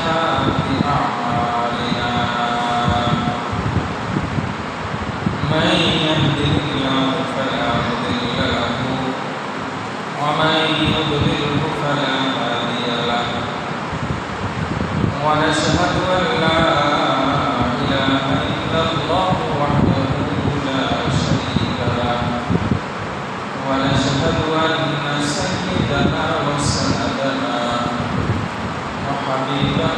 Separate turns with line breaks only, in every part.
سيئات أعمالنا من يهده الله فلا مضل له ومن يضلله فلا هادي له ونشهد أن لا إله إلا الله وحده لا شريك له ونشهد أن سيدنا وسندنا وحبيبنا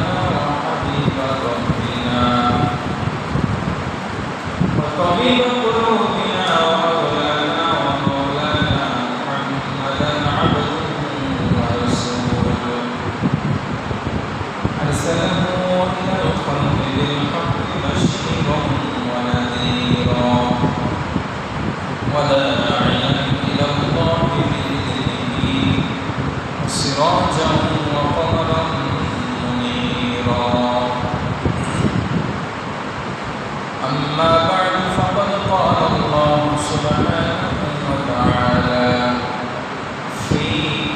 وحبيب ربنا وطبيب قلوبنا ومولانا محمدا عبده ورسوله أرسله إلى الخلق بالحق بشيرا ونذيرا وداعيا إلى الله بإذنه وسراجا وقمرا منيرا أما بعد فقد قال الله سبحانه وتعالى في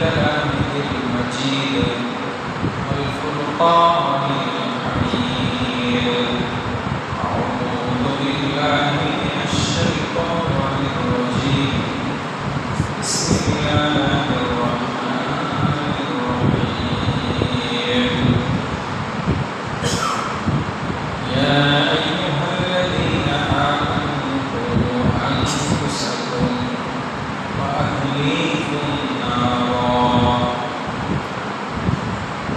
كلامه المجيد والفرقان الحميد أعوذ بالله من الشيطان الرجيم بسم الله الرحمن الرحيم يا أيها الذين آمنوا قوا أنفسكم وأهليكم نارا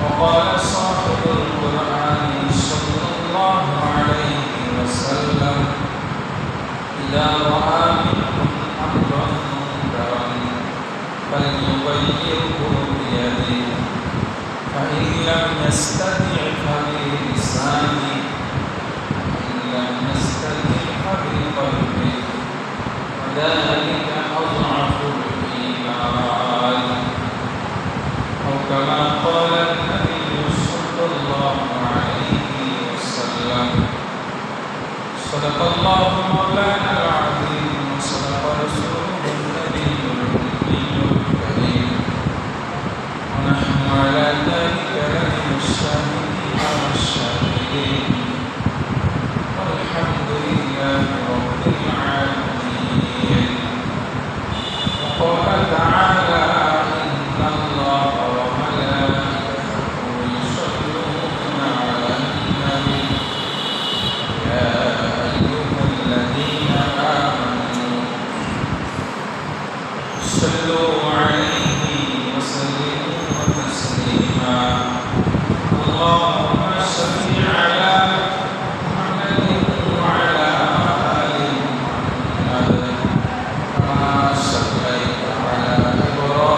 وقال صاحب القرآن صلى الله عليه وسلم إذا رأى منكم أمرا منكرا فليغيره بيده فإن لم يستطع فبلسانه فإن لم يستطع فبقلبه وذلك أضعف الإيمان أو كما قال النبي صلى الله عليه وسلم صدق الله مولانا العظيم وصدق رسوله النبي الأمي الكريم ونحن على ذلك لمن الشاهدين والشاهدين والحمد لله رب العالمين وقال تعالى إن الله وملائكته يصلون على النبي يا أيها الذين آمنوا صلوا عليه وسلموا تسليما اللهم صل على محمد وعلى آل محمد كما صليت على إبراهيم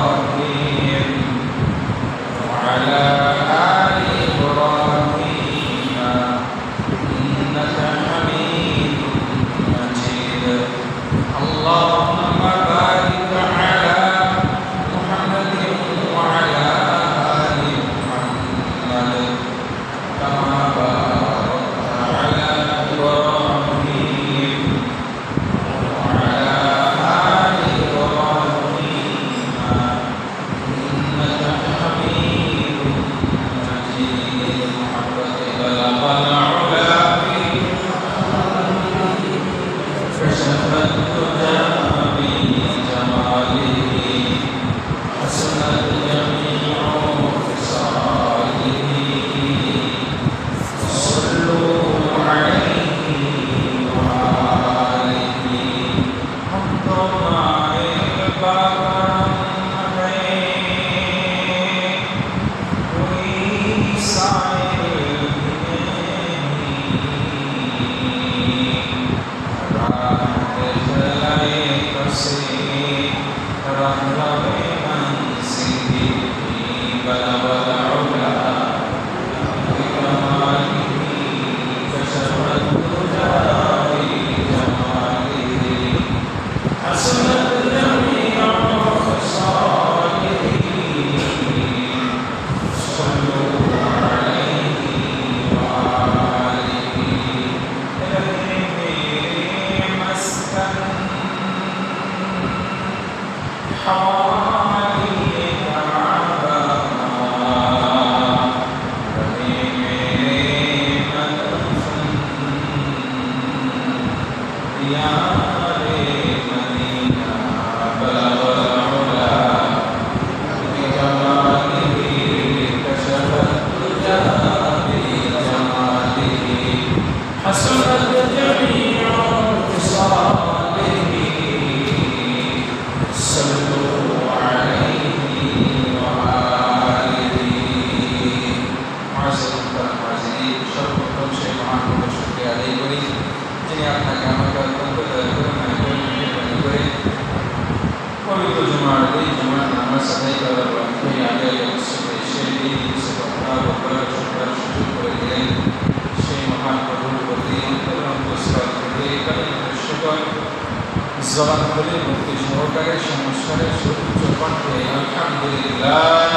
জবান খুলে মুক্তি সহকারে সংস্কারে সূর্য কণ্ঠে আলহামদুলিল্লাহ।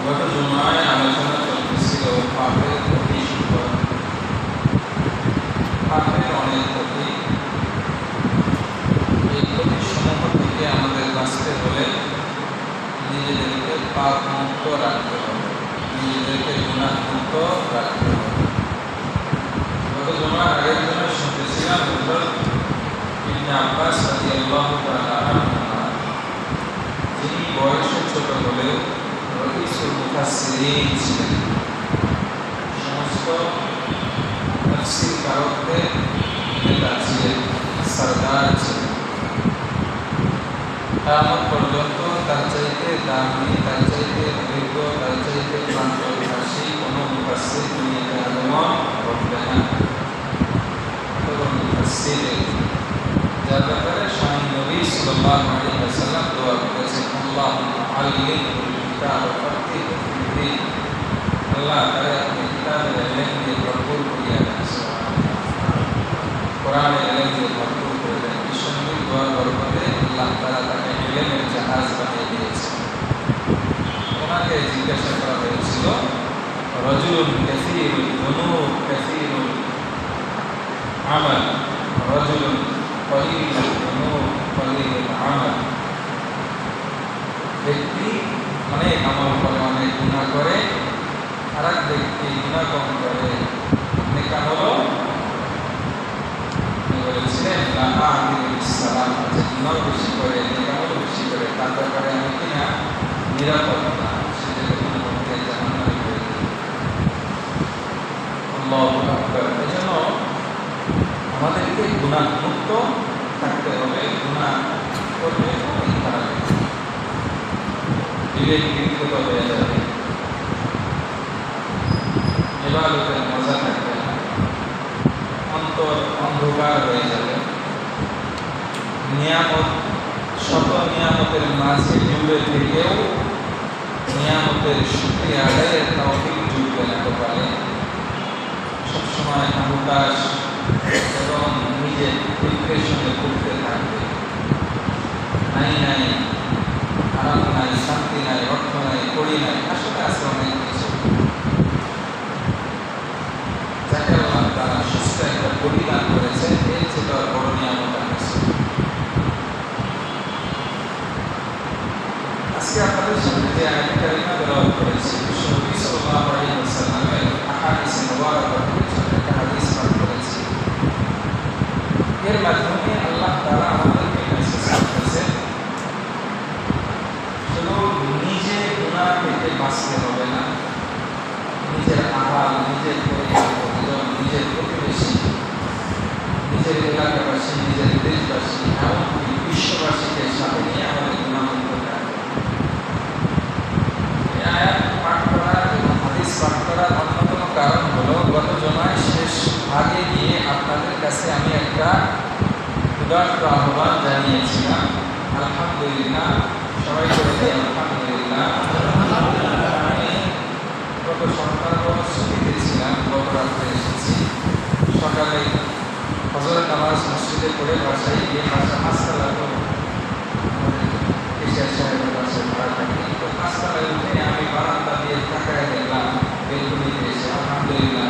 গত জুমায় আলোচনা চলতেছিল পাপের ক্ষতি সম্পর্কে। পাপের অনেক ক্ষতি, এই ক্ষতিসমূহ থেকে আমাদের বাঁচতে হলে নিজেদেরকে পাপ মুক্ত রাখতে হবে, নিজেদেরকে গুনাহ মুক্ত রাখতে হবে। গত জুমার আগের জন্য শুনতেছিলাম হযরত ইবনে আব্বাস রাদিয়াল্লাহু তাআলা আনহুমা, যিনি বয়সে ছোট হলেও রইসুল মুফাসসিরিন ছিলেন, সমস্ত তাফসীর কারকদের নেতা ছিলেন, সরদার ছিলেন। কিয়ামত পর্যন্ত তার চাইতে দামি, তার চাইতে অভিজ্ঞ, তার চাইতে প্রান্তভাষী কোনো মুফাসসির দুনিয়াতে আগমন করবে না। যার ব্যাপারে স্বয়ং নবী সাল্লাল্লাহু আলাইহি ওয়াসাল্লাম দোয়া করেছেন, আল্লাহুম্মা আল্লিমহুল কিতাব ওয়া ফাক্কিহহু ফিদ-দীন। আল্লাহ তাআলা আপনি কিতাবের ইলম দিয়ে ভরপুর করিয়া দেন, কোরআনের ইলম দিয়ে ভরপুর করে দেন। বিশ্বনবীর দোয়ার বরকতে আল্লাহ তাআলা তাকে ইলমের জাহাজ বানিয়ে দিয়েছেন। ওনাকে জিজ্ঞাসা করা হয়েছিল, রাজুলুন কাসীরুল যুনুব কাসীরুল আমাল রাজুলুন কলিলুল যুনুব কলিলুল আমাল। ব্যক্তি অনেক আমল করে, অনেক গুনাহ করে, আর এক ব্যক্তি গুনাহ কম করে, নেক আমলও বলেছিলেন লা আ'দিলু বিস-সালাম, যে গুনাহ বেশি করে, নেক আমল বেশি করে, তার ব্যাপারে আমি কিনা নিরাপদ না, সে যে কোনো মতে জাহান্নামে হয়ে যাবে। আল্লাহু আকবার। এজন্য আমাদেরকে গুনাহ মুক্ত থাকতে হবে। গুনাহ করলে অনেক খারাপ, বিবেক বিকৃত হয়ে যাবে, ইবাদতের মজা থাকবে না, অন্তর অন্ধকার হয়ে যাবে, নিয়ামত, শত নিয়ামতের মাঝে জুড়ে থেকেও নিয়ামতের শুকরিয়া আদায়ের তৌফিক জুটবে না কপালে। সবসময় হুতাশ এবং নিজের ডিপ্রেশনে ভুগতে থাকবে, নাই নাই, আরাম নাই, শান্তি নাই, অর্থ নাই, কড়ি নাই, আসলে আছে অনেক কিছু, যাকে আল্লাহ তাআলা সুস্থ একটা পরিদান করেছে, এর চেয়ে তার বড় নিয়ামত আর কিছু। আজকে আপনাদের সামনে যে আয়াতুল কারিমা তেলাওয়াত করেছি, বিশ্বনবী সাল্লাল্লাহু আলাইহি ওয়াসাল্লামের আহাদিসে মুবারাকা থেকে একটা হাদিস পাঠ করেছি। এর মাধ্যমে আল্লাহ তাআলা আমাদেরকে মেসেজ করতেছেন, শুধু নিজে গুনাহ থেকে বাঁচতে হবে না, নিজের আহাল, নিজের পরিবার, নিজের প্রতিবেশী, নিজের এলাকাবাসী, নিজের দেশবাসী, এমনকি বিশ্ববাসীকে সাথে নিয়ে আমাদের গুনাহ মুক্ত থাকতে হবে। এই আয়াত পাঠ করা এবং হাদিস পাঠ করার অন্যতম কারণ হলো, গত জমায় শেষ ভাগে গিয়ে আপনাদের কাছে আমি একটা উদাত্ত আহ্বান জানিয়েছিলাম। আলহামদুলিল্লাহ, সবাই বলে আলহামদুলিল্লাহ। আমি গত সপ্তাহ ছুটিতে ছিলাম, গত রাত্রে এসেছি, সকালে ফজরের নামাজ মসজিদে পড়ে বাসায় গিয়ে বাসা পাঁচতলায় কেশিয়ার সাহেবের বাসায় ভাড়া থাকি। তো পাঁচতলায় উঠে আমি বারান্দা দিয়ে তাকায় দেখলাম বেলকুনিতে এসে, আলহামদুলিল্লাহ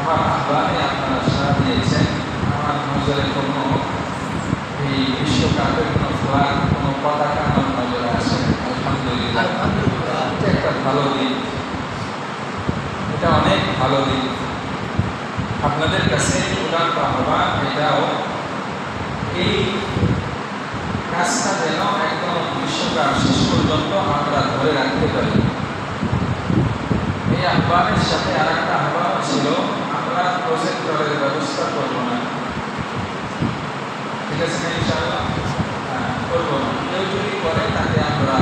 আমার আহ্বানে আপনারা সাড়া দিয়েছেন। আমার নজরে কোনো এই বিশ্বকাপের কোনো ফ্ল্যাগ, কোনো পতাকা আমার নজরে আসে। আলহামদুলিল্লাহ, এটা একটা ভালো দিক, এটা অনেক ভালো দিক। আপনাদের কাছে উদাত্ত আহ্বান এটাও, এই কাজটা যেন একদম বিশ্বকাপ শেষ পর্যন্ত আমরা ধরে রাখতে পারি। এই আহ্বানের সাথে আর একটা আহ্বান ছিল, আমরা প্রজেক্টরের ব্যবস্থা করবো না, ঠিক আছে না? ইনশাআল্লাহ করবো না। কেউ যদি করে তাকে আমরা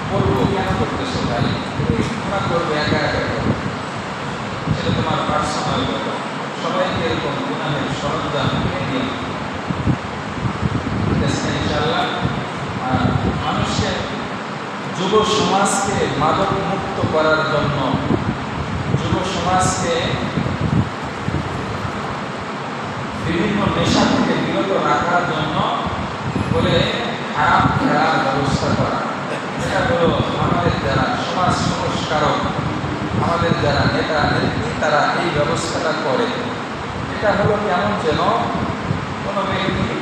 করবো, কেন করতেছো ভাই, তোমরা করবে, একা একা করবো, সেটা তোমার পার্সোনাল ব্যাপার। সবাইকে এরকম গুনাহের সরঞ্জাম কিনে দিও, ঠিক আছে না? ইনশাআল্লাহ মানুষের, যুব সমাজকে মাদক মুক্ত করার জন্য, যুব সমাজকে বিভিন্ন নেশা থেকে বিরত রাখার জন্য বলে হারাম খেলার ব্যবস্থা করা। এটা হলো আমাদের যারা সমাজ সংস্কারক, আমাদের যারা নেতা নেত্রী, তারা এই ব্যবস্থাটা করে। এটা হলো কেমন যেন কোনো ব্যক্তি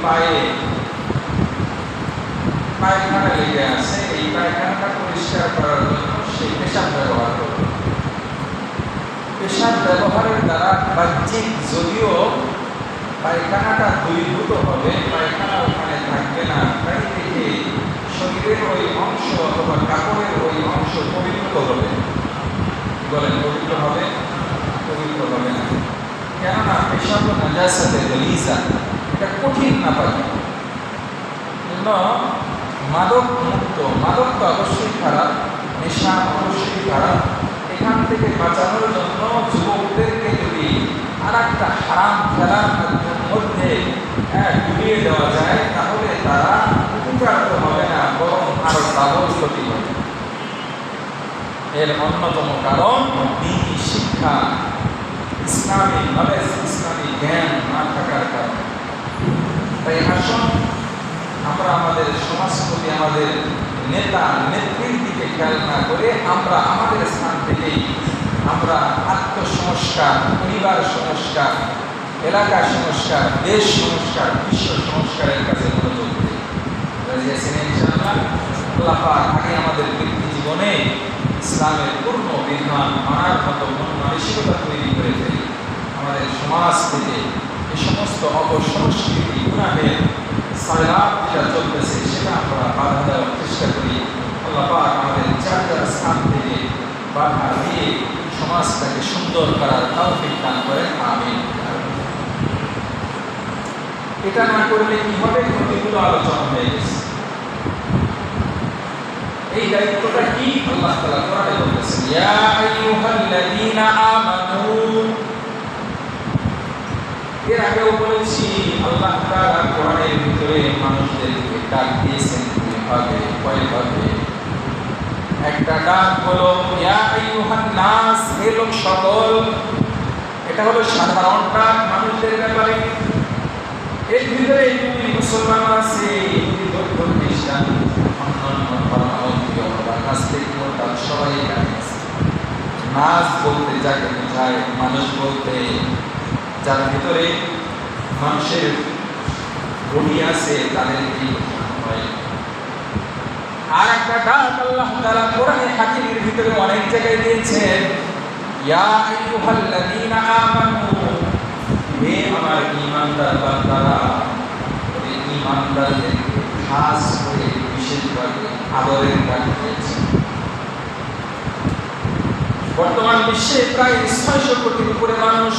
পায়খানা লেগে আছে, এই পায়খানাটা পরিষ্কার করার জন্য সেই পেশাব ব্যবহার করবে। পেশাব ব্যবহারের দ্বারা বাহ্যিক যদিও পায়খানাটা দূরীভূত হবে, পায়খানা ওখানে থাকবে না, তাই থেকে শরীরের ওই অংশ অথবা কাপড়ের ওই অংশ পবিত্র হবে। বলেন পবিত্র হবে? পবিত্র হবে না, কেননা পেশাব নাজাসাতে গলিজা, এটা কঠিন না পাবে। মাদক মুক্ত, মাদক তো অবশ্যই খারাপ, নেশা অবশ্যই খারাপ। এখান থেকে বাঁচানোর জন্য যুবকদেরকে যদি আর একটা হারাম খেলার মধ্যে ডুবিয়ে দেওয়া যায়, তাহলে তারা উপকারিত হবে না, বরং আরো ডাবল ক্ষতি হবে। এর অন্যতম কারণ দ্বীনি শিক্ষা, ইসলামী নলেজ, ইসলামী জ্ঞান না থাকার কারণে। তাই আসুন আমরা আমাদের সমাজ প্রতি, আমাদের নেতা নেত্রীর দিকে খেয়াল না করে আমরা আমাদের স্থান থেকেই আমরা আত্মসংস্কার, পরিবার সংস্কার, এলাকা সংস্কার, দেশ সংস্কার, বিশ্ব সংস্কারের কাছে মনোযোগ দিই। ইনশাআল্লাহ আল্লাহ পাক আগে আমাদের ব্যক্তি জীবনে ইসলামের পূর্ণ বিধান মানার মতো মন মানসিকতা তৈরি করে ফেলি। আমাদের সমাজ থেকে এই সমস্ত অপসংস্কৃতি, গুনাহের সায়লাব যেটা চলতেছে সেটা আমরা বাধা দেওয়ার চেষ্টা করি। আল্লাহ পাক আমাদের যার যার স্থান থেকে বাধা দিয়ে সমাজটাকে সুন্দর করার তৌফিক দান করেন, আমিন। এটা না করলে কি হবে? কতগুলো আলোচনা হয়ে গেছে। এই দায়িত্বটা কি? আল্লাহ তাআলা কোরআনে বলেছেন, ইয়া আইয়ুহাল্লাযীনা আমানু। এর আগেও বলেছি আল্লাহ তাআলা কোরআনের ভিতরে মানুষদেরকে ডাক দিয়েছেন কিভাবে, কয়ভাবে। একটা ডাক হলো ইয়া আইয়ুহান নাস, হে লোক সকল। এটা হলো সাধারণ ডাক মানুষদের ব্যাপারে। এর ভিতরে মুসলমান আছে, বৌদ্ধ, খ্রিস্টান, অন্যান্য ধর্মাবলম্বী অথবা নাস্তিক, মোরতাদ সবাই এখানে আছে। নাস বলতে যাকে বোঝায়, মানুষ বলতে যার ভিতরে মানুষের বডি আছে তাদেরকে হয়। আর একটা ডাক আল্লাহ তাআলা কোরআনে হাকিমের ভিতরে অনেক জায়গায় দিয়েছেন, ইয়া আইয়ুহাল্লাযীনা আমানু, হে আমার ঈমানদার বান্দারা। এই ঈমানদারদেরকে খাস করে বিশেষভাবে আদরের ডাক দিয়েছেন। বর্তমান বিশ্বে প্রায় 600 কোটির উপরে মানুষ,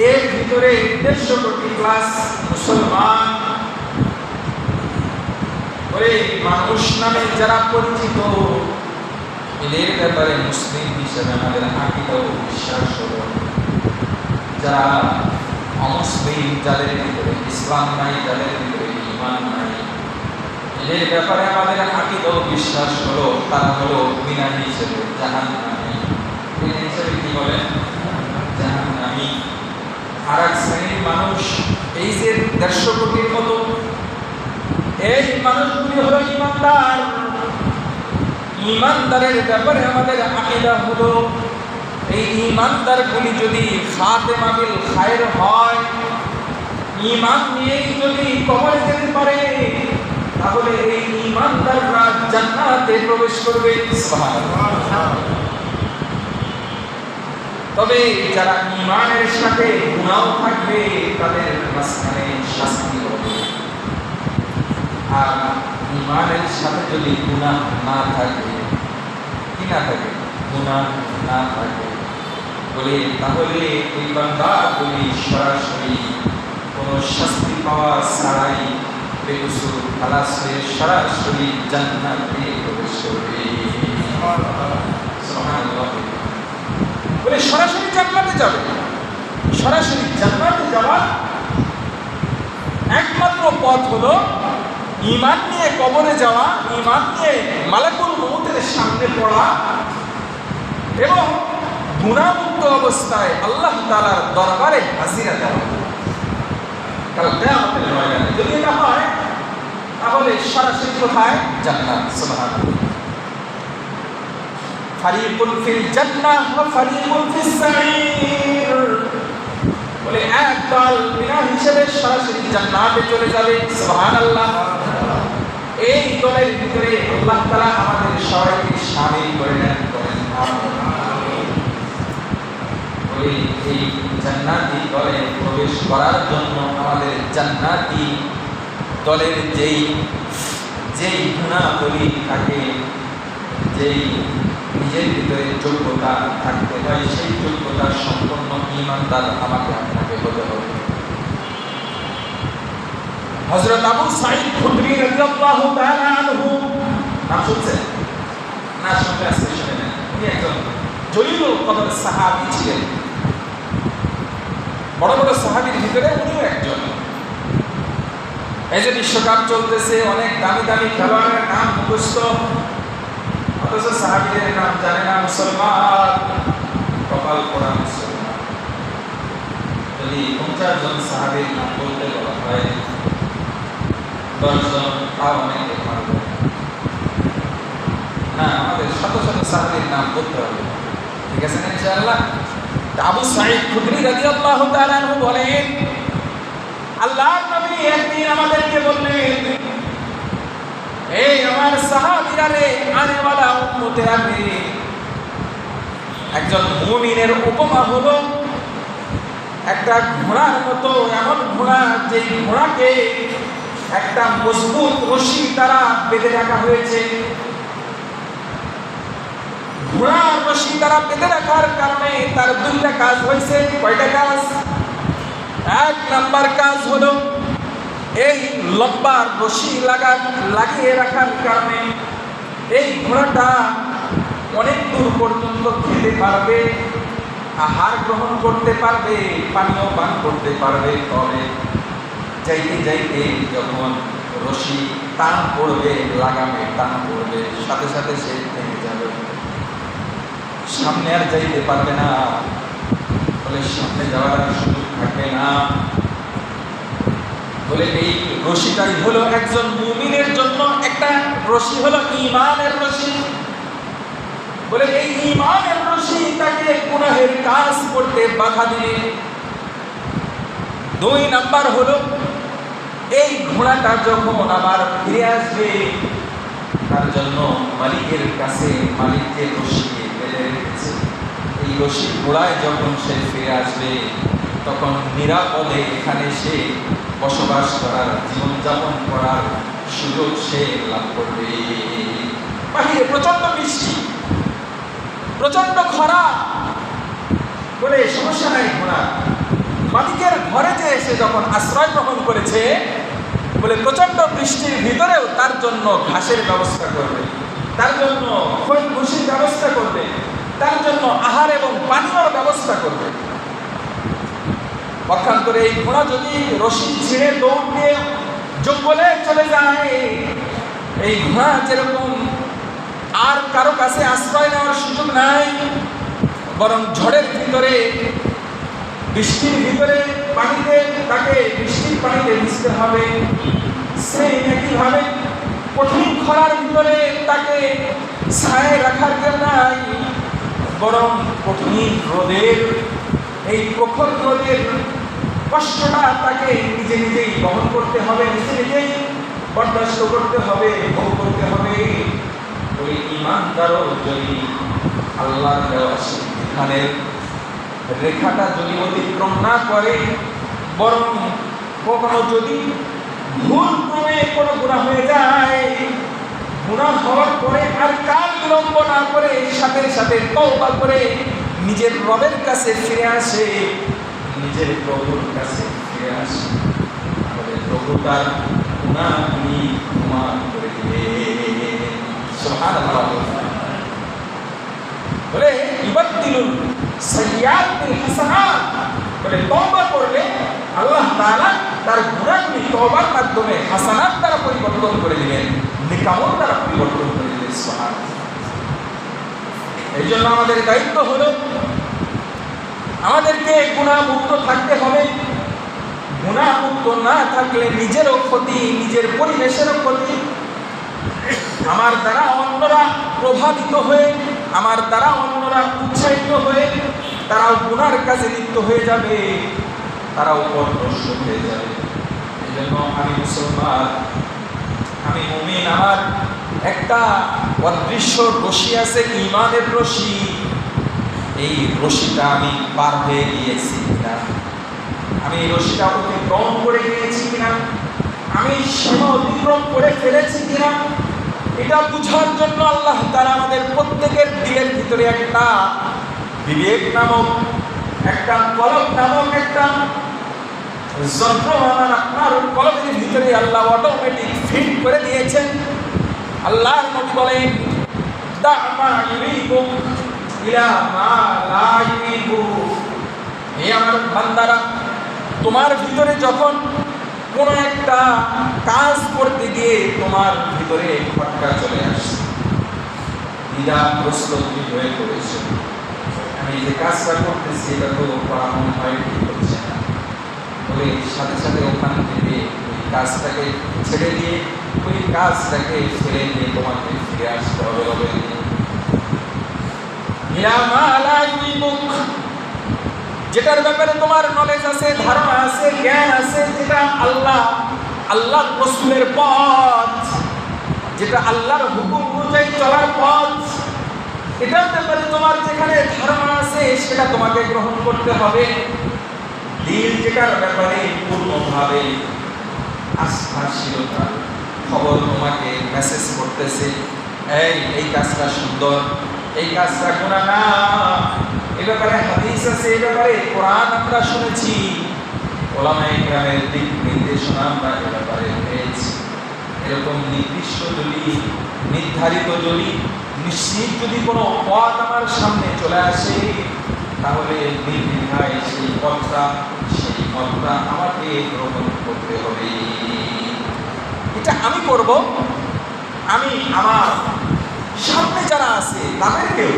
এর ভিতরে 150 কোটি প্লাস মুসলমান। ওই মানুষ নামে যারা পরিচিত, এদের ব্যাপারে মুসলিম হিসেবে আমাদের আকীদা ও বিশ্বাস হলো। যারা অমুসলিম, যাদের ভিতরে ইসলাম নাই, যাদের ভিতরে ঈমান নাই, এদের ব্যাপারে আমাদের আকীদা ও বিশ্বাস হলো তারা হলো বিনা হিসেবে জাহান্নামী। বিনা হিসেবে কি বলেন? জাহান্নামী। আর এক শ্রেণীর মানুষ, এই যে 150 কোটির মতো, এই মানুষগুলি হলো ঈমানদার। ঈমানদারের ব্যাপারে আমাদের আকীদা হলো এই ঈমানদারগুলি যদি খাতেমা বিল খায়র হয়, ঈমান নিয়েই যদি কবরে যেতে পারে, তাহলে এই ঈমানদাররা জান্নাতে প্রবেশ করবে। সুবহানাল্লাহ। তবে যারা ঈমানের সাথে গুনাহ থাকবে, তাদের মাঝখানে শাস্তি হবে। আর ঈমানের সাথে যদি গুনাহ না থাকে, কি না থাকে? গুনাহ না থাকে বলে, তাহলে ওই বান্দাগুলি সরাসরি কোনো শাস্তি পাওয়া ছাড়াই বেকসুর খালাস হয়ে সরাসরি জান্নাতে প্রবেশ করবে। সুবহানাল্লাহ। বলে সরাসরি জান্নাতে যাবে। সরাসরি জান্নাতে যাওয়ার একমাত্র পথ হলো ঈমান নিয়ে কবরে যাওয়া, ঈমান নিয়ে মালাকুল মউতের সামনে পড়া এবং গুনাহমুক্ত অবস্থায় আল্লাহ তাআলার দরবারে হাজিরা দেওয়া কাল কিয়ামতের ময়দানে। যদি এটা হয় তাহলে সরাসরি কোথায়? জান্নাত। সুবহানাল্লাহ। ফারিকুন ফিল জান্নাহ ওয়া ফারিকুন ফিস সাঈর। বলে একদল বিনা হিসেবে সরাসরি জান্নাতে চলে যাবে। সুবহানাল্লাহ। এই দলের ভিতরে আল্লাহ তাআলা আমাদের সবাইকে শামিল করে নেন। আমিন। বলে এই জান্নাতি দলে প্রবেশ করার জন্য আমাদের জান্নাতি দলের যেই গুণাবলী থাকে, যেই নিজের ভিতরে যোগ্যতা থাকতে হয়, সেই যোগ্যতা সম্পন্ন ঈমানদার আমাকে আপনাকে হতে হবে। হযরত আবু সাঈদ খুদরি রাদিয়াল্লাহু তাআলা আনহু, নাম শুনছেন? না শুনলে আজকে শুনে নেন। উনি একজন জলিলুল কদর সাহাবী ছিলেন। বড় বড় সাহাবীর ভিতরে উনিও একজন। এই যে বিশ্বকাপ চলতেছে, অনেক দামি দামি খেলোয়াড়ের নাম মুখস্থ, অথচ সাহাবীদের নাম জানে না মুসলমান। কপাল পোড়া মুসলমান। যদি 50 জন সাহাবীর নাম বলতে বলা হয়, 10 জন তাও অনেকে পারবে না। আমাদের শত শত সাহাবীর নাম বলতে হবে। ঠিক আছে না ইনশাআল্লাহ? আবু সাঈদ খুদরি রাদিয়াল্লাহু তাআলা আনহু বলেন, আল্লাহর নবী একদিন আমাদেরকে বললেন, এই আমার সাহাবীরা রে, আনেওয়ালা উম্মতেরা রে, একজন মুমিনের উপমা হলো একটা ঘোড়ার মতো। এমন ঘোড়া যে ঘোড়াকে একটা মজবুত রশি দ্বারা বেঁধে রাখা হয়েছে। ঘোড়ার রশি দ্বারা বেঁধে রাখার কারণে তার দুইটা কাজ হয়েছে। কয়টা কাজ? এক নাম্বার কাজ হলো এই লম্বা রশি লাগিয়ে রাখার কারণে এই ঘোড়াটা অনেক দূর পর্যন্ত খেতে পারবে, আহার গ্রহণ করতে পারবে, পানীয় পান করতে পারবে। তবে যাইতে যাইতে যখন রশি টান পড়বে, লাগামে টান পড়বে, সাথে সাথে সে থেমে যাবে, সামনে আর যাইতে পারবে না। বলে সামনে যাওয়ার সুযোগ থাকবে না। বলে এই রশিটাই হলো একজন মুমিনের জন্য একটা রশি, হলো ঈমানের রশি। বলে এই ঈমানের রশি তাকে গুনাহের কাজ করতে বাধা দিবে। 2 নাম্বার হলো এই ঘোড়াটা যখন আবার ফিরে আসবে, তার জন্য মালিকের কাছে মালিক যে রশি বেঁধে রেখেছে, এই রশি ঘোড়ায় যখন সে ফিরে আসবে, তখন নিরাপদে এখানে সে বসবাস করার, জীবনযাপন করার সুযোগ সে লাভ করবে। বাহিরে প্রচন্ড বৃষ্টি, প্রচন্ড খরা, বলে সমস্যা নাই, ঘোড়া মালিকের ঘরে যে এসে যখন আশ্রয় গ্রহণ করেছে, বলে প্রচন্ড বৃষ্টির ভিতরেও তার জন্য ঘাসের ব্যবস্থা করবে, তার জন্য ভুসির ব্যবস্থা করবে, তার জন্য আহার এবং পানীয়র ব্যবস্থা করবে। পক্ষান্তরে এই ঘোড়া যদি রশি ছিঁড়ে দৌড় দিয়ে জঙ্গলে চলে যায়, এই ঘোড়া যেরকম আর কারো কাছে আশ্রয় নেওয়ার সুযোগ নাই, বরং ঝড়ের ভিতরে, বৃষ্টির ভিতরে পানিতে, তাকে বৃষ্টির পানিতে ভিজতে হবে। সেই একইভাবে কঠিন খরার ভিতরে তাকে ছায়ায় রাখার কেউ নাই, বরং কঠিন রোদের, এই প্রখর রোদের কষ্টটা তাকে নিজে নিজেই বহন করতে হবে, নিজে নিজেই বরদাস্ত করতে হবে, ভোগ করতে হবে। ওই ঈমানদারও যদি আল্লাহর দেওয়া বিধানের রেখাটা যদি অতিক্রম না করে, বরং কখনো যদি ভুল ক্রমে কোনো গুনাহ হয়ে যায়, গুনাহ হওয়ার পরে আর কাল বিলম্ব না করে সাথে সাথে তওবা করে নিজের রবের কাছে ফিরে আসে, নিজের প্রভুর কাছে ফিরে আসে, তাহলে প্রভু তার গুনাহগুলি ক্ষমা করে দিবে। সুবহানাল্লাহ। বলে ইবাদতিলুল সাইয়্যাত বিল হাসানাত, বলে তওবা করলে আল্লাহ তাআলা তার গুনাহগুলি তওবার মাধ্যমে হাসানাত দ্বারা পরিবর্তন করে দিবেন, নেকামত দ্বারা পরিবর্তন করে দিবেন। সুবহানাল্লাহ। এই জন্য আমাদের দায়িত্ব হলো আমাদেরকে গুনাহমুক্ত থাকতে হবে। গুনাহমুক্ত না থাকলে নিজেরও ক্ষতি, নিজের পরিবেশেরও ক্ষতি। আমার দ্বারা অন্যরা প্রভাবিত হয়ে, আমার দ্বারা অন্যরা উৎসাহিত হয়ে তারাও গুনার কাজে লিপ্ত হয়ে যাবে, তারাও পথভ্রষ্ট হয়ে যাবে। এই জন্য আমি মুসলমান, আমি মুমিন, আমার একটা অদৃশ্য রশি আছে, ঈমানের রশি। এই রশিটা আমি পার হয়ে গিয়েছি কিনা, আমি এই রশিটা অতিক্রম করে গিয়েছি কিনা, আমি সীমা অতিক্রম করে ফেলেছি কিনা, এটা বুঝার জন্য আল্লাহ তাআলা আমাদের প্রত্যেকের দিলের ভিতরে একটা বিবেক নামক, একটা কলব নামক একটা যন্ত্র আপনার কলবের ভিতরে আল্লাহ অটোমেটিক ফিট করে দিয়েছেন। আল্লাহর নবী বলেন, দা মা ইউরিবু ইলা মা লা ইউরিবু। হে আমার বান্দারা, তোমার ভিতরে যখন কোনো একটা কাজ করতে গিয়ে তোমার ভিতরে খটকা চলে আসছে, দ্বিধাগ্রস্ত হয়ে পড়েছে, আমি যে কাজটা করতেছি এটা তো করা মনে হয় ঠিক হচ্ছে না, বলে সাথে সাথে ওখান থেকে ওই কাজটাকে ছেড়ে দিয়ে, ওই কাজটাকে ছেড়ে দিয়ে তোমাকে ফিরে আসতে হবে। যেটার ব্যাপারে তোমার নলেজ আছে, ধারণা আছে, জ্ঞান আছে, যেটা আল্লাহর রাসূলের পথ, যেটা আল্লাহর হুকুম অনুযায়ী চলার পথ, এটার ব্যাপারে তোমার যেখানে ধারণা আছে সেটা তোমাকে গ্রহণ করতে হবে। দিল যেটার ব্যাপারে পূর্ণভাবে আস্থাশীলতা খবর তোমাকে মেসেজ করতেছে, এই কাজটা সুন্দর, এই কাজটা গুনাহ না, এই ব্যাপারে হাদিস আছে, এই ব্যাপারে কোরআন আমরা শুনেছি, ওলামায়ে কেরামের দিক নির্দেশনা আমরা এই ব্যাপারে পেয়েছি। এরকম নির্দিষ্ট যদি, নির্ধারিত যদি, নিশ্চিত যদি কোনো পথ আমার সামনে চলে আসে, তাহলে নির্দ্বিধায় সেই পথটা আমাকে গ্রহণ করতে হবে। এটা আমি করব। আমি আমার সামনে যারা আছে তাদেরকেও,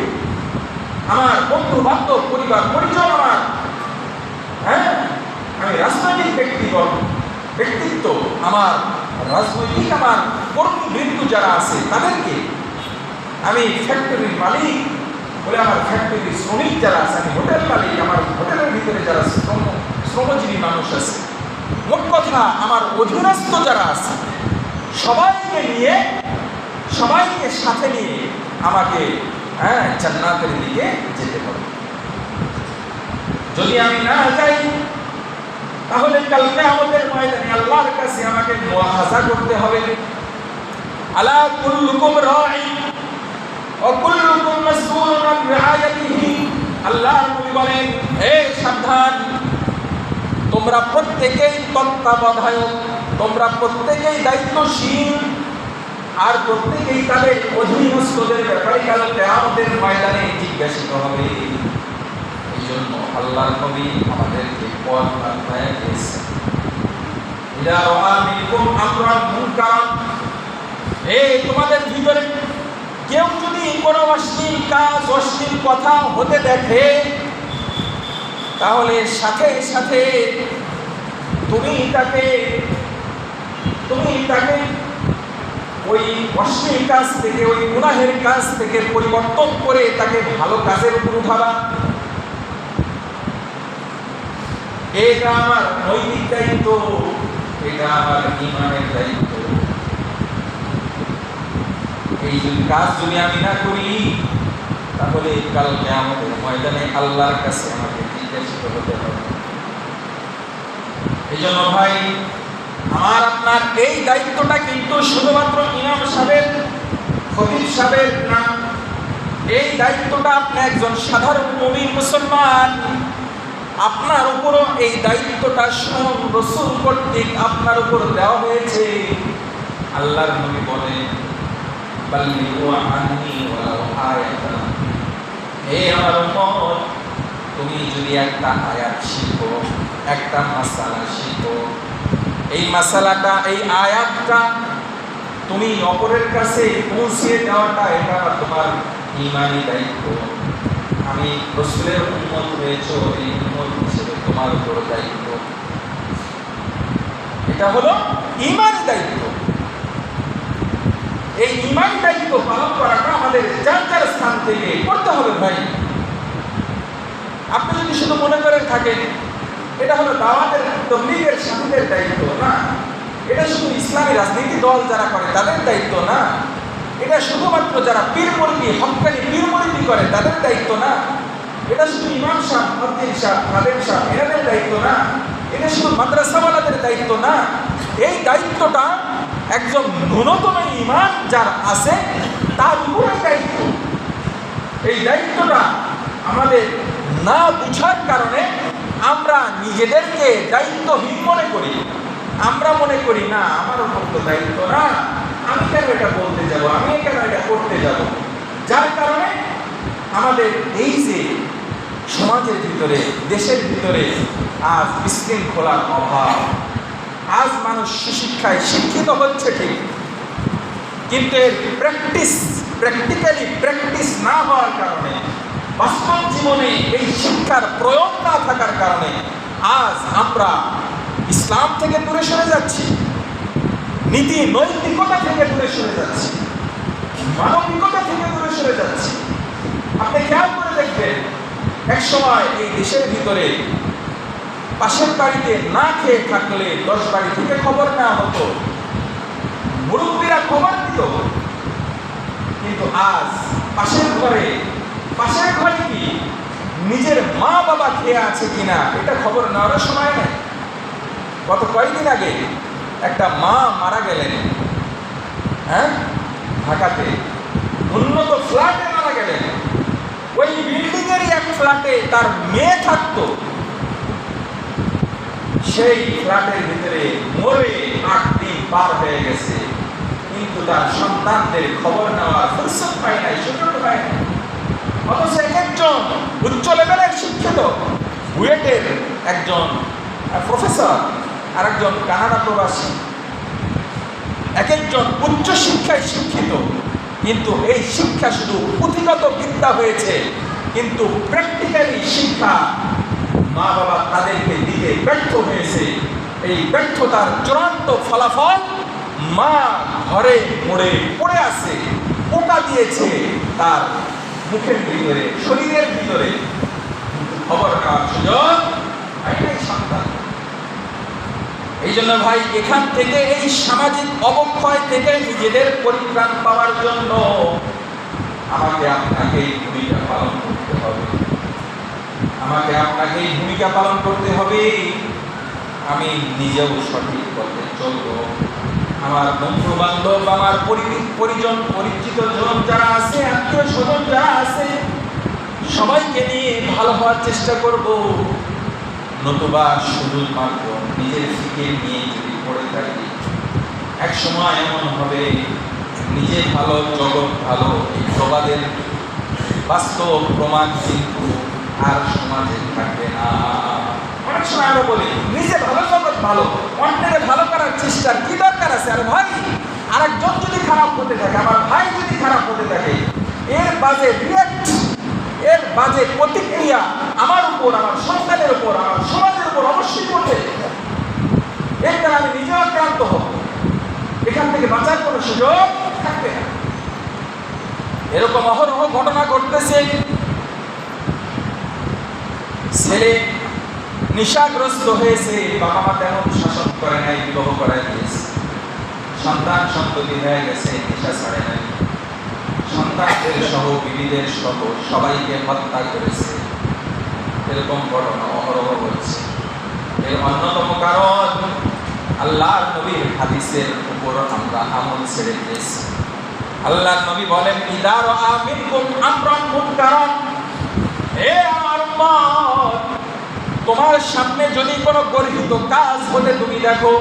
আমার বন্ধু বান্ধব, পরিবার পরিজন, আমার আমি রাজনৈতিক ব্যক্তিত্ব, আমার রাজনৈতিক আমার কর্মীবৃন্দ যারা আছে তাদেরকে, আমি ফ্যাক্টরির মালিক বলে আমার ফ্যাক্টরির শ্রমিক যারা আছে, আমি হোটেল মালিক, আমার হোটেলের ভিতরে যারা শ্রমজীবী মানুষ আছে, মোট কথা আমার অধীনস্থ যারা আছে, সবাইকে সাথে নিয়ে আমাকে জান্নাতের দিকে যেতে হবে। যদি আমি না যাই তাহলে কাল কিয়ামতের ময়দানে আল্লাহর কাছে আমাকে মুআখাযা করতে হবে। আলা কুল্লুকুম রাঈ ওয়া কুল্লুকুম মাসউলুন আন রাআয়াতিহি। আল্লাহর নবী বলেন, সাবধান, তোমরা প্রত্যেকেই তত্ত্বাবধায়ক, তোমরা প্রত্যেকেই দায়িত্বশীল, আর প্রত্যেকেই তাদের অধীনস্থদের ব্যাপারে কাল কিয়ামতের ময়দানে জিজ্ঞাসিত হবে। এই জন্য আল্লাহর নবী আমাদেরকে পথ দেখায় দিয়েছেন। ইদা রাআ মিনকুম আমরান মুনকারান, তোমাদের ভিতরে কেউ যদি কোনো অশ্লীল কাজ, অশ্লীল কথা হতে দেখে, তাহলে সাথে সাথে তুমি তাকে ওই অশ্লীল কাজ থেকে, ওই গুনাহের কাজ থেকে পরিবর্তন করে তাকে ভালো কাজের উপর উঠাবা। এটা আমার নৈতিক দায়িত্ব, এটা আমার ঈমানের দায়িত্ব। এই কাজ যদি আমি না করি তাহলে কাল কিয়ামতের ময়দানে আল্লাহর কাছে আমাকে জিজ্ঞাসিত হতে হবে। এই জন্য ভাই আমার আপনার এই দায়িত্বটা কিন্তু শুধুমাত্র ইমাম সাহেব, খতিব সাহেব না, এই দায়িত্বটা আপনি একজন সাধারণ মুমিন মুসলমান, আপনার উপরও এই দায়িত্বটা স্বয়ং রাসূল কর্তৃক আপনার উপর দেওয়া হয়েছে। আল্লাহর নবী বলেন, বাল্লিগু আন্নী ওয়ালাউ আয়াতান। হে আমার উম্মত, তুমি যদি একটা আয়াত শিখো, একটা মাসালা শিখো, এই মাসালাটা, এই আয়াতটা তুমি অপরের কাছে পৌঁছে দেওয়াটা, এটা তোমার ঈমানি দায়িত্ব। আমি রাসূলের উম্মত হয়েছো, এই উম্মত হিসেবে তোমার উপর দায়িত্ব। এটা হলো ঈমানি দায়িত্ব। এই ঈমানি দায়িত্ব পালন করাটা আমাদের যার যার স্থান থেকে করতে হবে ভাই। আপনি যদি শুধু মনে করে থাকেন এটা হলো দাওয়াতের তবলীগের সাথীদের দায়িত্ব, না। এটা শুধু ইসলামী রাজনীতি দল যারা করে তাদের দায়িত্ব না। এটা শুধুমাত্র যারা পীর মুরিদি হক্কানি পীর মুরিদি করে তাদের দায়িত্ব না। এটা শুধু ইমাম সাহেব, মুফতি সাহেব, খাদেম সাহেব এদের দায়িত্ব না। এটা শুধু মাদ্রাসাওয়ালাদের দায়িত্ব না। এই দায়িত্বটা একজন ন্যূনতম ঈমান যার আছে তার উপরে দায়িত্ব। এই দায়িত্বটা আমাদের না বুঝার কারণে আমরা নিজেদেরকে দায়িত্বহীন মনে করি। আমরা মনে করি না আমার উপর তো দায়িত্ব না, আমি কেন এটা বলতে যাব, আমি কেন এটা করতে যাব। যার কারণে আমাদের এই যে সমাজের ভিতরে দেশের ভিতরে আজ বিশৃঙ্খলার অভাব, আজ মানুষ সুশিক্ষায় শিক্ষিত হচ্ছে ঠিক, কিন্তু এর প্র্যাকটিস না হওয়ার কারণে, বাস্তব জীবনে এই শিক্ষার প্রয়োগ না থাকার কারণে আজ আমরা ইসলাম থেকে দূরে সরে যাচ্ছি, নীতি নৈতিকতা থেকে দূরে সরে যাচ্ছি, মানবিকতা থেকে দূরে সরে যাচ্ছি। আপনি খেয়াল করে দেখবেন, এক সময় এই দেশের ভিতরে পাশের বাড়িতে না খেয়ে থাকলে 10 বাড়ি থেকে খবর নেওয়া হতো, মুরব্বীরা খবর দিত। কিন্তু আজ পাশের ঘরে কি নিজের মা বাবা খেয়ে আছে কিনা এটা খবর নেওয়ার সময় নেই। গত কয়েকদিন আগে একটা মা মারা গেলেন, হ্যাঁ, ঢাকাতে উন্নত ফ্ল্যাটে মারা গেলেন। ওই বিল্ডিংয়েরই এক ফ্ল্যাটে তার মেয়ে থাকতো, সেই ফ্ল্যাটের ভিতরে মরে 8 দিন পার হয়ে গেছে, কিন্তু তার সন্তানদের খবর নেওয়ার ফুরসত পায় নাই, সুযোগ পায় নাই। অথচ একজন উচ্চ লেভেলের শিক্ষিত বুয়েটের একজন প্রফেসর আর একজন কানাডা প্রবাসী, এক একজন উচ্চ শিক্ষায় শিক্ষিত, কিন্তু এই শিক্ষা শুধু পুঁথিগত বিদ্যা হয়েছে, কিন্তু প্র্যাকটিক্যালি শিক্ষা মা বাবা তাদেরকে দিতে ব্যর্থ হয়েছে। এই ব্যর্থতার চূড়ান্ত ফলাফল মা ঘরে মরে পড়ে আছে, পোকা দিয়েছে তার মুখের ভিতরে, শরীরের ভিতরে, খবর নেওয়ার সুযোগ পায়নি সন্তান। এই জন্য ভাই, এখান থেকে এই সামাজিক অবক্ষয় থেকে নিজেদের পরিত্রাণ পাওয়ার জন্য আমাকে আপনাকে এই ভূমিকা পালন করতে হবে। আমি নিজেও সঠিক পথে চলব। আমার বন্ধু বান্ধব, আমার পরিজন পরিচিত জন যারা আছে, আত্মীয় স্বজন যারা আছে, সবাইকে নিয়ে ভালো হওয়ার চেষ্টা করব। নতুবা শুধু মাত্র নিজের ফিকির নিয়ে যদি পড়ে থাকি, এক সময় এমন হবে নিজে ভালো জগৎ ভালো, এই প্রবাদের বাস্তব প্রমাণ কিন্তু আর সমাজে থাকবে না। অনেক সময় আমরা বলি নিজে ভালো জগৎ ভালো, অন্যের ভালো করার চেষ্টার কি দরকার আছে? আর ভাই, আরেকজন যদি খারাপ হতে থাকে, আমার ভাই যদি খারাপ হতে থাকে, এর বাজে রিঅ্যাক্ট, এর বাজে প্রতিক্রিয়া আমার উপর, আমার সন্তানের উপর, আমার সমাজের উপর অবশ্যই পড়বে। এর দ্বারা আমি নিজেও আক্রান্ত হব, এখান থেকে বাঁচার কোনো সুযোগ থাকবে না। এরকম অহরহ ঘটনা ঘটতেছে। ছেলে নেশাগ্রস্ত হয়েছে, বাবা মা তেমন শাসন করে নাই, বিবাহ করাই দিয়েছে, সন্তান সন্ততি হয়ে গেছে, নেশা ছাড়ে নাই, সন্তানদের সহ বিবিদের সহ সবাইকে হত্যা করেছে। এরকম ঘটনা অহরহ হচ্ছে। এর অন্যতম কারণ আল্লাহর নবীর হাদিসের উপর আমরা আমল ছেড়ে দিয়েছি। আল্লাহর নবী বলেন, ইদা রাআ মিনকুম আমরান মুনকারান, হে আমার উম্মত, তোমার সামনে যদি কোনো গর্হিত কাজ হতে তুমি দেখো,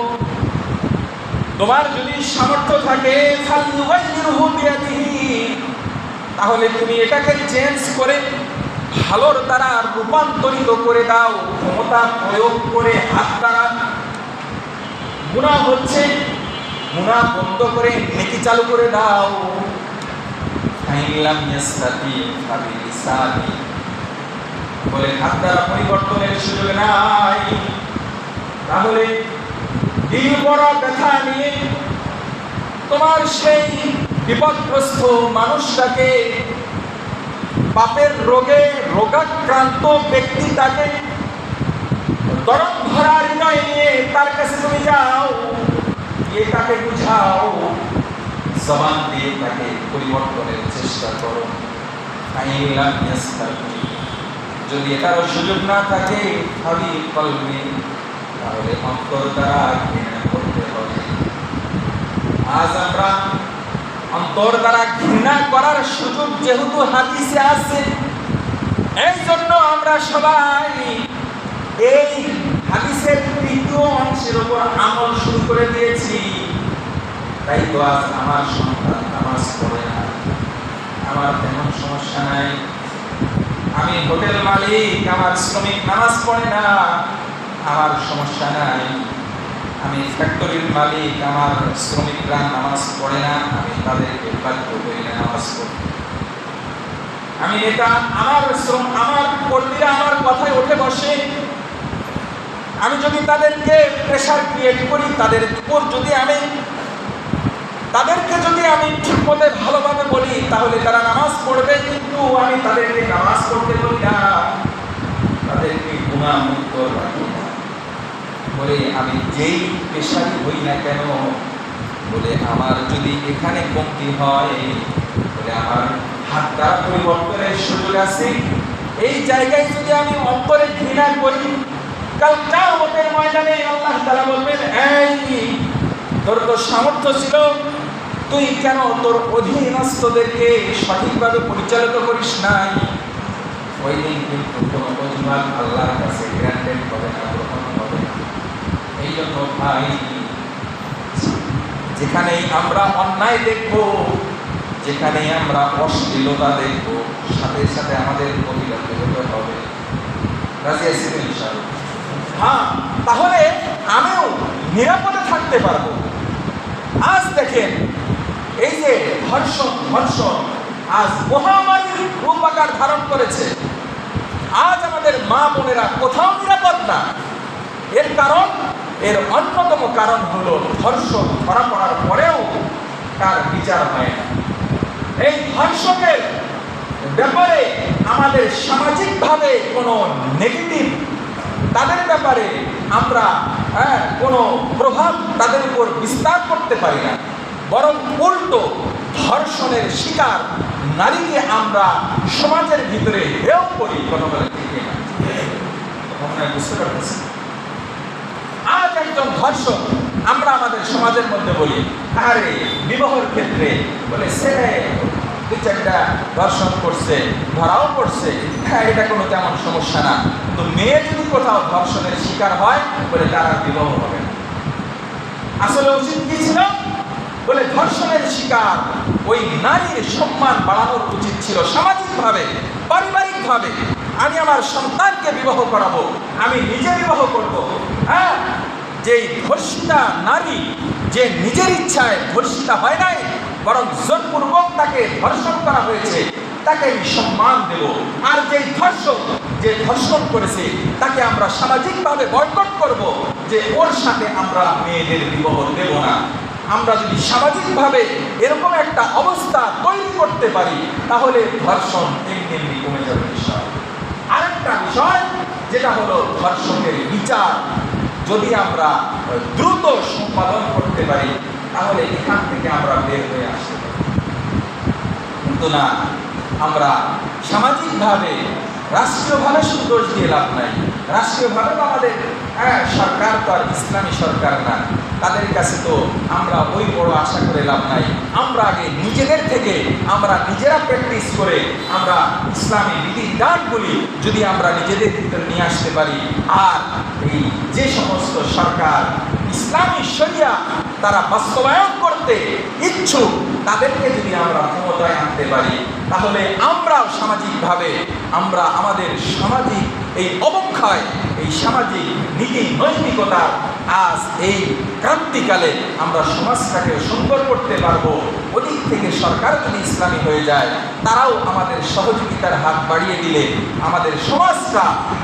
তোমার যদি সামর্থ্য থাকে, ফালইউগাইয়িরহু বিয়াদিহি, তাহলে তুমি এটাকে চেঞ্জ করে ভালোর দ্বারা রূপান্তরিত করে দাও, ক্ষমতা প্রয়োগ করে হাত দ্বারা। গুনাহ হচ্ছে, গুনাহ বন্ধ করে নেকি চালু করে দাও। ফাইন লাম ইয়াসতাতি ফাবিলিসানি, বলে হাত দ্বারা পরিবর্তনের সুযোগ নাই। তাহলে দিল বড় ব্যথা নিয়ে তোমার সেই বিপদগ্রস্ত মানুষটাকে, পাপের রোগে রোগাক্রান্ত ব্যক্তিটাকে দরদ ভরা হৃদয় নিয়ে তার কাছে তুমি যাও, গিয়ে তাকে বুঝাও, জবান দিয়ে তাকে পরিবর্তনের চেষ্টা করো। যদি এটারও সুযোগ না থাকে ভাবি কলমে, তাহলে অন্তর দ্বারা ঘৃণা করতে হবে। আজ আমরা অন্তর দ্বারা ঘৃণা করার সুযোগ যেহেতু হাদিসে আছে, এই জন্য আমরা সবাই এই হাদিসের তৃতীয় অংশের উপর আমল শুরু করে দিয়েছি। তাই তো আজ আমার সন্তান নামাজ পড়ে না, আমার তেমন সমস্যা নাই। আমি হোটেল মালিক, আমার শ্রমিক নামাজ পড়ে না, আমার সমস্যা নাই। আমি ফ্যাক্টরির মালিক, আমার শ্রমিকরা নামাজ পড়ে না, আমি তাদেরকে বাধ্য করি না নামাজ পড়তে। আমি নেতা, আমার কর্মীরা আমার কথায় উঠে বসে, আমি যদি তাদেরকে প্রেশার ক্রিয়েট করি, তাদেরকে যদি আমি ঠিক মতো ভালোভাবে বলি, তাহলে তারা নামাজ পড়বে। কিন্তু আমি তাদেরকে নামাজ পড়তে বলি না, তাদেরকে গুনাহমুক্ত রাখি না। বলে আমি যেই পেশারই হই না কেন, বলে আমার যদি এখানে কমতি হয়, বলে আমার হাত দ্বারা পরিবর্তনের সুযোগ আছে। এই জায়গায় যদি আমি অন্তরে ঘৃণা করি, কাল কিয়ামতের ময়দানে আল্লাহ তাআলা বলবেন, এই তোর তো সামর্থ্য ছিল, তুই কেন তোর অধীনস্থদেরকে সঠিকভাবে পরিচালিত করিস নাই? ওই দিন কিন্তু কোনো অজুহাত আল্লাহর কাছে গ্রান্টেড হবে না, গ্রহণ হবে না। এই জন্য ভাই, যেখানেই আমরা অন্যায় দেখব, যেখানেই আমরা অশ্লীলতা দেখব, সাথে সাথে আমাদের প্রতিবাদ হতে হবে। রাজি আছেন ইনশাআল্লাহ? হ্যাঁ, তাহলে আমিও নিরাপদে থাকতে পারবো। আজ দেখেন, এই যে ধর্ষণ আজ মহামারীর রূপ আকার ধারণ করেছে। আজ আমাদের মা বোনেরা কোথাও নিরাপদ না। এর অন্যতম কারণ হলো ধর্ষণ ধরা পড়ার পরেও তার বিচার হয় না। এই ধর্ষকের ব্যাপারে আমাদের সামাজিকভাবে কোনো নেগেটিভ, তাদের ব্যাপারে আমরা কোনো প্রভাব তাদের উপর বিস্তার করতে পারি না, বরং উল্টো ধর্ষণের শিকার নারীকে আমরা সমাজের ভিতরে হেয় করি। কথা বলে ঠিক না? বুঝতে পারতেছি? আজ একজন ধর্ষক আমরা আমাদের সমাজের মধ্যে বলি, আরে বিবাহের ক্ষেত্রে বলে ছেলে দুই চারটা ধর্ষণ করছে, ধরাও করছে, হ্যাঁ এটা কোনো তেমন সমস্যা না। তো মেয়ে যদি কোথাও ধর্ষণের শিকার হয়, বলে তার আর বিবাহ হবে না। আসলে উচিত কি ছিল? বলে ধর্ষণের শিকার ওই নারীর সম্মান বাড়ানোর উচিত ছিল সামাজিকভাবে, পারিবারিকভাবে। আমি আমার সন্তানকে বিবাহ করাবো, আমি নিজে বিবাহ করবো। হ্যাঁ, যেই ধর্ষিতা নারী, যে নিজের ইচ্ছায় ধর্ষিতা হয় নাই, বরং জোরপূর্বক তাকে ধর্ষণ করা হয়েছে, তাকে আমি সম্মান দেব। আর যেই ধর্ষক, যে ধর্ষণ করেছে, তাকে আমরা সামাজিকভাবে বয়কট করব, যে ওর সাথে আমরা মেয়েদের বিবাহ দেব না। আমরা যদি সামাজিকভাবে এরকম একটা অবস্থা তৈরি করতে পারি, তাহলে ধর্ষণ এমনি কমে যাবে। আরেকটা বিষয় যেটা হলো ধর্ষকের বিচার, যদি আমরা দ্রুত সম্পাদন করতে পারি, তাহলে এখান থেকে আমরা বের হয়ে আসতে পারি। কিন্তু না, আমরা সামাজিকভাবে, রাষ্ট্রীয়ভাবে শুধু দোষ দিয়ে লাভ নাই। রাষ্ট্রীয়ভাবে তো আমাদের সরকার তো আর ইসলামী সরকার না, তাদের কাছে তো আমরা ওই বড় আশা করে লাভ নাই। আমরা আগে নিজেদের থেকে আমরা নিজেরা প্র্যাকটিস করে আমরা ইসলামী বিধিবিধানগুলি যদি আমরা নিজেদের ভিতরে নিয়ে আসতে পারি, আর এই যে সমস্ত সরকার ইসলামী শরিয়া তারা বাস্তবায়ন করতে করতে ইচ্ছুক তাদেরকে যদি আমরা ক্ষমতায় আনতে পারি, তাহলে আমরাও সামাজিকভাবে আমরা আমাদের সামাজিক এই অবক্ষয়, এই সামাজিক নীতি নৈতিকতা আজ এই ক্রান্তিকালে আমরা সমাজটাকে সুন্দর করতে পারবো। ওদিক থেকে সরকার যদি ইসলামী হয়ে যায়, তারাও আমাদের সহযোগিতার হাত বাড়িয়ে দিলে আমাদের সমাজটা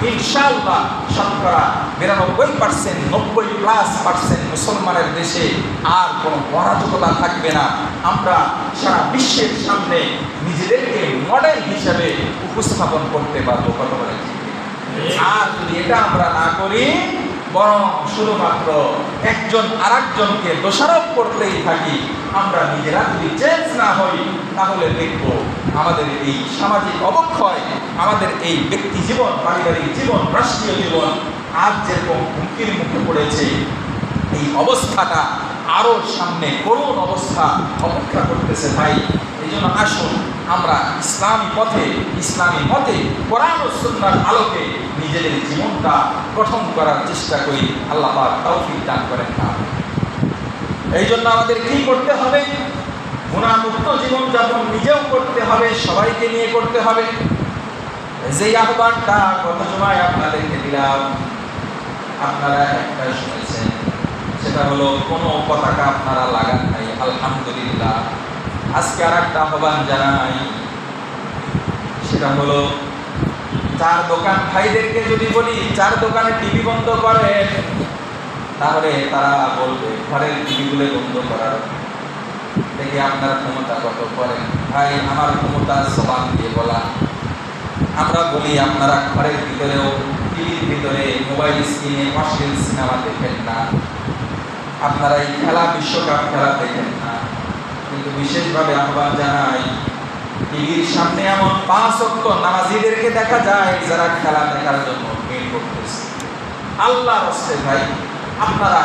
ইনশাআল্লাহ শতকরা 92%, 90+% মুসলমানের দেশে আর কোনো অরাজকতা থাকবে না। আমরা সারা বিশ্বের সামনে নিজেদেরকে মডেল হিসেবে উপস্থাপন করতে পারবো। কথা বলেন। আর যদি এটা আমরা না করি, বরং শুধুমাত্র একজন আরেকজনকে দোষারোপ করতেই থাকি, আমরা নিজেরা যদি চেঞ্জ না হই, তাহলে দেখব আমাদের এই সামাজিক অবক্ষয়, আমাদের এই ব্যক্তি জীবন, পারিবারিক জীবন, রাষ্ট্রীয় জীবন আজ যেরকম হুমকির মুখে পড়েছে, এই অবস্থাটা আরো সামনে করুণ অবস্থা অপেক্ষা করতেছে। ভাই, এই জন্য আসুন আমরা ইসলামী পথে, ইসলামী মতে, কোরআন ও সুন্নাহর আলোকে নিজেদের জীবনটা গঠন করার চেষ্টা করি। আল্লাহ পাক তৌফিক দান করেন। এই জন্য আমাদের কি করতে হবে? গুনাহমুক্ত জীবন যাপন নিজেও করতে হবে, সবাইকে নিয়ে করতে হবে। যেই আহ্বানটা গত জুমায় আপনাদেরকে দিলাম, আপনারা একটা শুনেছেন, সেটা হলো কোনো পতাকা আপনারা লাগান নাই, আলহামদুলিল্লাহ। আজকে আর একটা আহ্বান জানাই, সেটা হলো চার দোকান ভাইদেরকে যদি বলি 4 দোকানে টিভি বন্ধ করেন, তাহলে তারা বলবে ঘরের টিভিগুলো বন্ধ করার। দেখি আপনার ক্ষমতা কত করেন। ভাই, আমার ক্ষমতা জবান দিয়ে বলা। আমরা বলি আপনারা ঘরের ভিতরেও টিভির ভিতরে মোবাইল স্ক্রিনে অশ্লীল সিনেমা দেখেন না, আপনারা এই খেলা বিশ্বকাপ খেলা দেখেন না। কিন্তু বিশেষভাবে আহ্বান জানাই, টিভির সামনে এমন 5 ওয়াক্ত নামাজীদেরকে দেখা যায় যারা খেলা দেখার জন্য ভিড় করতেছে। আল্লাহর রাস্তায় ভাই, আপনারা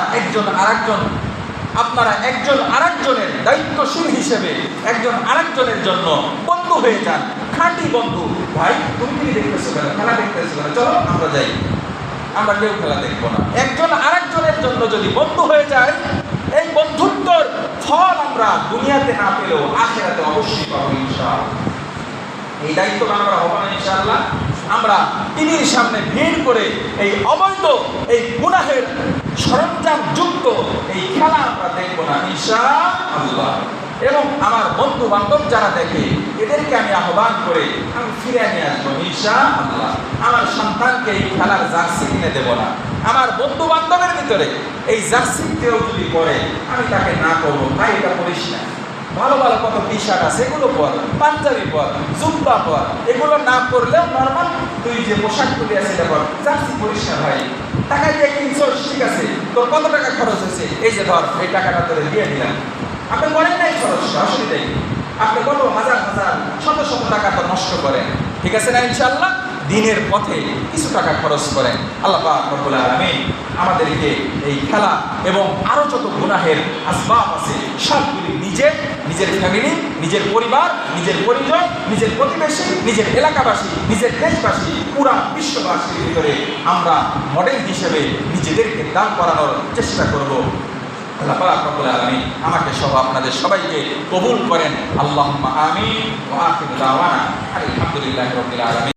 একজন আরেকজনের দায়িত্বশীল হিসেবে একজন আরেকজনের জন্য বন্ধু হয়ে যান, খাঁটি বন্ধু। ভাই, তুমি কি দেখতেছো কেন? খেলা দেখতেছো কেন? চলো আমরা যাই। আমরা কেউ খেলা দেখবো না। একজন আরেকজনের জন্য যদি বন্ধু হয়ে যায়, এই বন্ধুত্বর ফল আমরা দুনিয়াতে না পেলেও আখিরাতে অবশ্যই পাবো ইনশাআল্লাহ। এই দায়িত্ব আমরা হবো না ইনশাআল্লাহ। আমরা টিভির সামনে ভিড় করে এই অবৈধ, এই গুনাহের সরঞ্জাম যুক্ত এই খেলা আমরা দেখবো না ইনশাআল্লাহ। এবং আমার বন্ধু বান্ধব যারা দেখে, এদেরকে আমি আহ্বান করে আমি ফিরে নিয়ে আসবো ইনশাআল্লাহ। আমার সন্তানকে এই খেলার জার্সি কিনে দেবো না। আমার বন্ধু বান্ধবের ভিতরে এই জার্সি কেউ যদি পরে, আমি তাকে না করবো, ভাই এটা পরিস না, ভালো ভালো কত টি শার্ট আছে, এগুলো পর, পাঞ্জাবি পর, জুব্বা পর, এগুলো না পরলেও নর্মাল তুই যে পোশাকগুলি আছে এটা পর, জার্সি পরিস না। ভাই, টাকা দিয়ে কিনছোস, ঠিক আছে, তোর কত টাকা খরচ হয়েছে, এই যে ধর এই টাকাটা তোরে দিয়ে দিলাম। আপনি করেন নাই খরচটা, অসুবিধা নেই। আপনি কত হাজার হাজার শত শত টাকা তো নষ্ট করেন, ঠিক আছে না? ইনশাআল্লাহ দিনের পথে কিছু টাকা খরচ করেন। আল্লাহ পাক রব্বুল আলামিন আমাদেরকে এই খেলা এবং আরো যত গুনাহের আসবাব আছে সবগুলি নিজের ফ্যামিলি, নিজের পরিবার, নিজের পরিজন, নিজের প্রতিবেশী, নিজের এলাকাবাসী, নিজের দেশবাসী, পুরা বিশ্ববাসীর ভিতরে আমরা মডেল হিসেবে নিজেদেরকে দান করানোর চেষ্টা করব। আল্লাহ পাক রব্বুল আলামিন আমাকে সহ আপনাদের সবাইকে কবুল করেন। আল্লাহুম্মা আমিন ওয়া আখিরু দাওয়ানা আলহামদুলিল্লাহি রাব্বিল আলামিন।